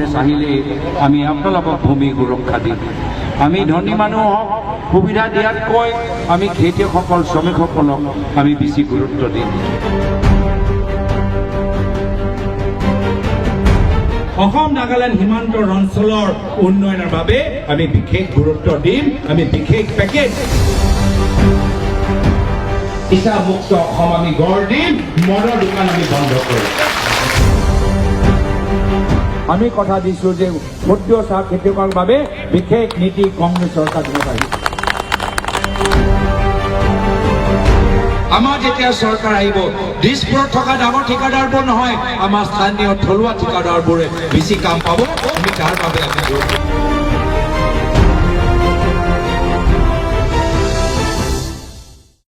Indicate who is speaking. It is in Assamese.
Speaker 1: কংগ্ৰেছ আহিলে আমি আপোনালোকক ভূমি সুৰক্ষা দিম। আমি ধনী মানুহক সুবিধা দিয়াতকৈ আমি খেতিয়কসকল শ্ৰমিকসকলক আমি বেছি গুৰুত্ব দিম। অসম নাগালেণ্ড সীমান্তৰ অঞ্চলৰ উন্নয়নৰ বাবে আমি বিশেষ গুৰুত্ব দিম। আমি বিশেষ পেকেজ নিচামুক্ত অসম আমি গঢ় দিম। মদৰ দোকান আমি বন্ধ কৰিম। আমি কথা দিছো যে ক্ষুদ্ৰ চাহ খেতিয়কৰ বাবে বিশেষ নীতি কংগ্ৰেছ চৰকাৰ আহিব। আমাৰ যেতিয়া চৰকাৰ আহিব, দিছপুৰত থকা ডাঙৰ ঠিকাদাৰবোৰ নহয়, আমাৰ স্থানীয় থলুৱা ঠিকাদাৰবোৰে বেছি কাম পাব। আমি তাৰ বাবে